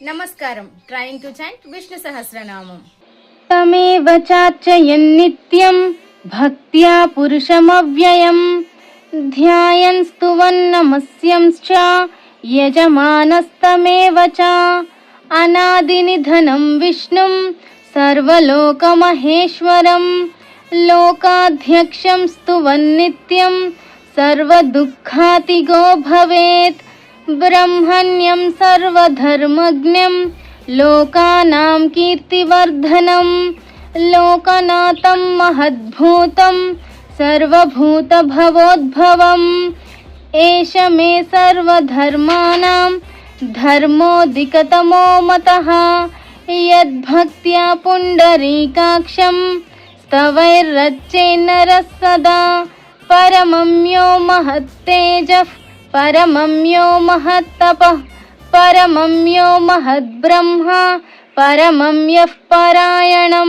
నమస్కారం. Trying to chant Vishnu Sahasranamam. తమేవ చార్చయన్నిత్యం భక్త్యా పురుషమవ్యయం ధ్యాయన్ స్తువన్ నమస్యంశ్చ యజమానస్తమేవ చ అనాదినిధనం విష్ణుం సర్వలోకమహేశ్వరం లోకాధ్యక్షం స్తువన్నిత్యం సర్వదుఃఖాతిగో భవేత్ బ్రహ్మణ్యం సర్వధర్మజ్ఞం లోకానాం కీర్తివర్ధనం లోకనాథం మహద్భూతం సర్వభూతభవోద్భవం ఏష మే సర్వధర్మాణాం ధర్మోధికతమో మతః యద్భక్త్యా పుండరీకాక్షం స్తవైర్రచ్చేన్నరः సదా పరమం యో మహత్తేజః పరమం యో మహత్తపః పరమం యో మహద్బ్రహ్మ పరమం యః పరాయణం.